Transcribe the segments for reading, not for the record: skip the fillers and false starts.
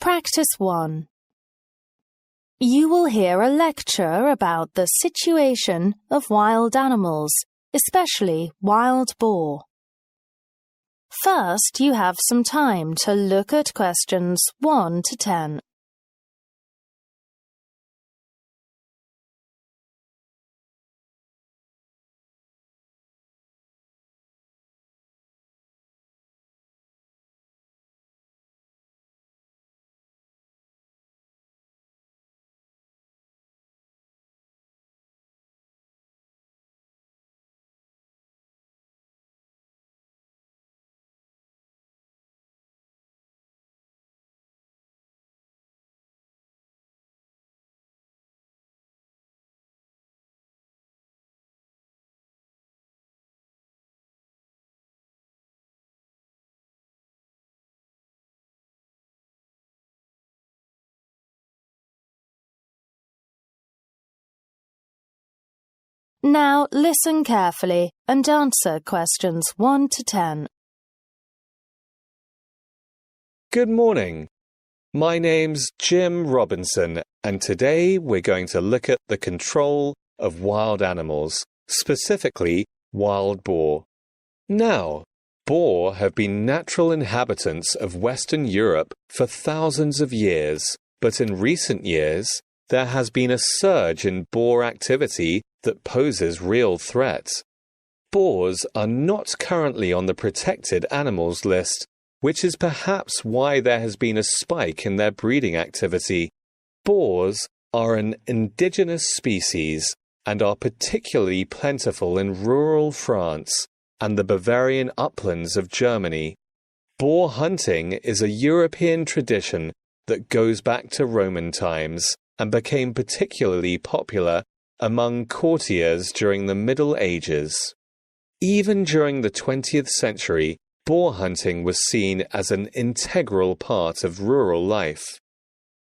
Practice 1. You will hear a lecture about the situation of wild animals, especially wild boar. First, you have some time to look at questions 1 to 10. Now listen carefully and answer questions 1 to 10. Good morning. My name's Jim Robinson, and today we're going to look at the control of wild animals, specifically wild boar. Now, boar have been natural inhabitants of Western Europe for thousands of years, but in recent years, there has been a surge in boar activity that poses real threats. Boars are not currently on the protected animals list, which is perhaps why there has been a spike in their breeding activity. Boars are an indigenous species and are particularly plentiful in rural France and the Bavarian uplands of Germany. Boar hunting is a European tradition that goes back to Roman times and became particularly popular among courtiers during the Middle Ages. Even during the 20th century, boar hunting was seen as an integral part of rural life.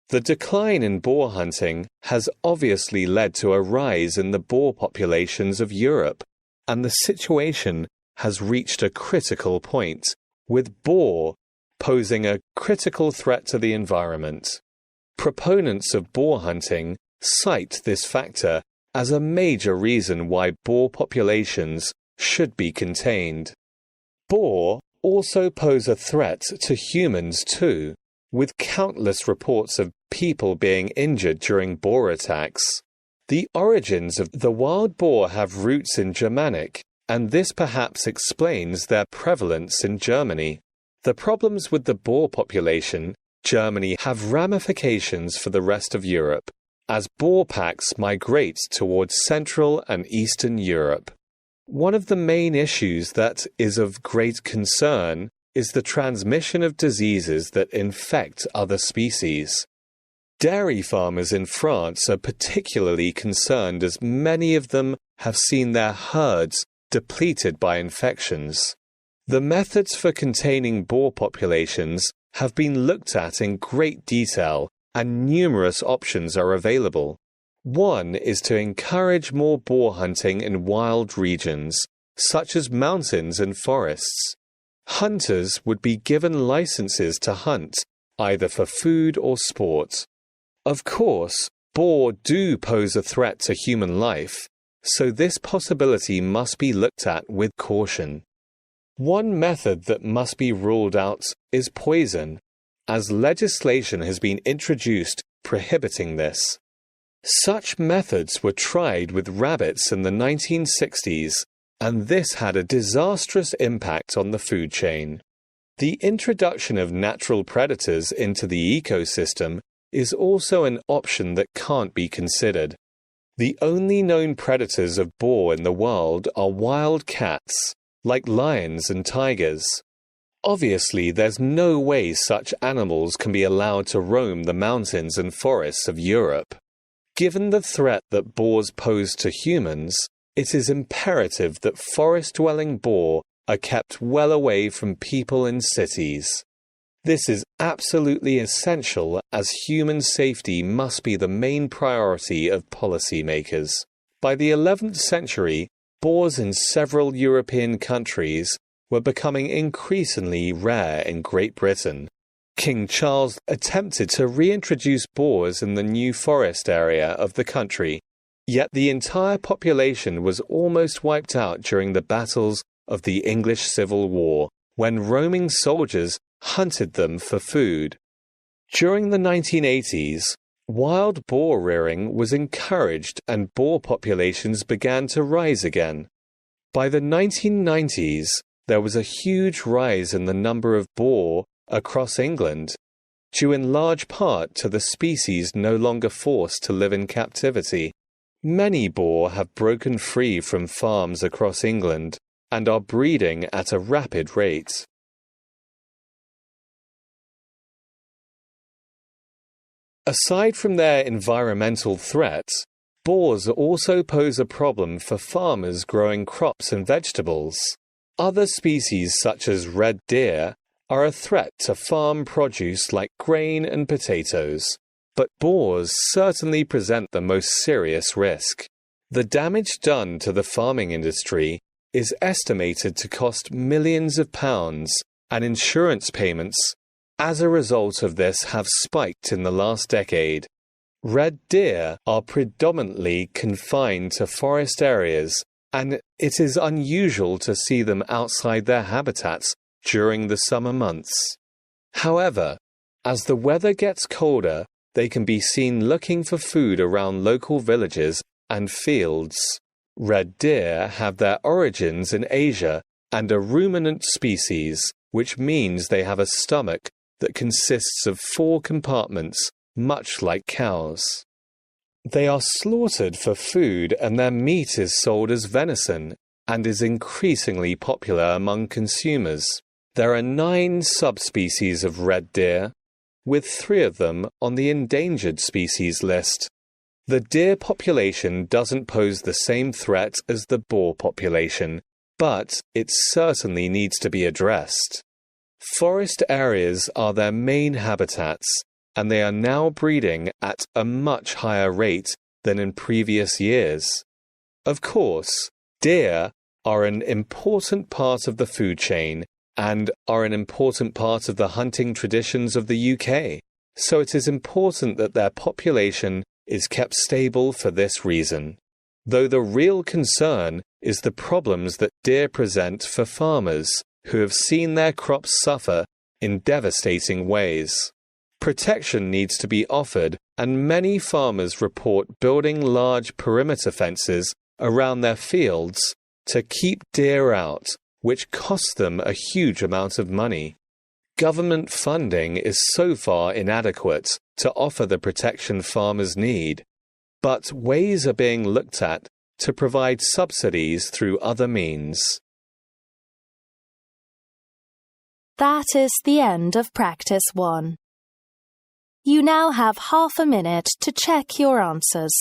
The decline in boar hunting has obviously led to a rise in the boar populations of Europe, and the situation has reached a critical point, with boar posing a critical threat to the environment. Proponents of boar hunting cite this factor as a major reason why boar populations should be contained. Boar also pose a threat to humans too, with countless reports of people being injured during boar attacks. The origins of the wild boar have roots in Germanic, and this perhaps explains their prevalence in Germany. The problems with the boar population Germany have ramifications for the rest of Europe, as boar packs migrate towards Central and Eastern Europe. One of the main issues that is of great concern is the transmission of diseases that infect other species. Dairy farmers in France are particularly concerned as many of them have seen their herds depleted by infections. The methods for containing boar populations have been looked at in great detail, and numerous options are available. One is to encourage more boar hunting in wild regions, such as mountains and forests. Hunters would be given licenses to hunt, either for food or sport. Of course, boar do pose a threat to human life, so this possibility must be looked at with caution. One method that must be ruled out is poison, as legislation has been introduced prohibiting this. Such methods were tried with rabbits in the 1960s, and this had a disastrous impact on the food chain. The introduction of natural predators into the ecosystem is also an option that can't be considered. The only known predators of boar in the world are wild cats, like lions and tigers. Obviously, there's no way such animals can be allowed to roam the mountains and forests of Europe. Given the threat that boars pose to humans, it is imperative that forest-dwelling boar are kept well away from people in cities. This is absolutely essential, as human safety must be the main priority of policymakers. By the 11th century, boars in several European countries were becoming increasingly rare in Great Britain. King Charles attempted to reintroduce boars in the New Forest area of the country, yet the entire population was almost wiped out during the battles of the English Civil War, when roaming soldiers hunted them for food. During the 1980s, wild boar rearing was encouraged and boar populations began to rise again. By the 1990s, there was a huge rise in the number of boar across England, due in large part to the species no longer forced to live in captivity. Many boar have broken free from farms across England and are breeding at a rapid rate. Aside from their environmental threats, boars also pose a problem for farmers growing crops and vegetables. Other species such as red deer are a threat to farm produce like grain and potatoes, but boars certainly present the most serious risk. The damage done to the farming industry is estimated to cost millions of pounds, and insurance payments as a result of this have spiked in the last decade. Red deer are predominantly confined to forest areas, and it is unusual to see them outside their habitats during the summer months. However, as the weather gets colder, they can be seen looking for food around local villages and fields. Red deer have their origins in Asia and are ruminant species, which means they have a stomach that consists of 4 compartments, much like cows. They are slaughtered for food, and their meat is sold as venison and is increasingly popular among consumers. There are 9 subspecies of red deer, with 3 of them on the endangered species list. The deer population doesn't pose the same threat as the boar population, but it certainly needs to be addressed. Forest areas are their main habitats, and they are now breeding at a much higher rate than in previous years. Of course, deer are an important part of the food chain and are an important part of the hunting traditions of the UK, so it is important that their population is kept stable for this reason. Though the real concern is the problems that deer present for farmers who have seen their crops suffer in devastating ways. Protection needs to be offered, and many farmers report building large perimeter fences around their fields to keep deer out, which costs them a huge amount of money. Government funding is so far inadequate to offer the protection farmers need, but ways are being looked at to provide subsidies through other means. That is the end of practice 1. You now have half a minute to check your answers.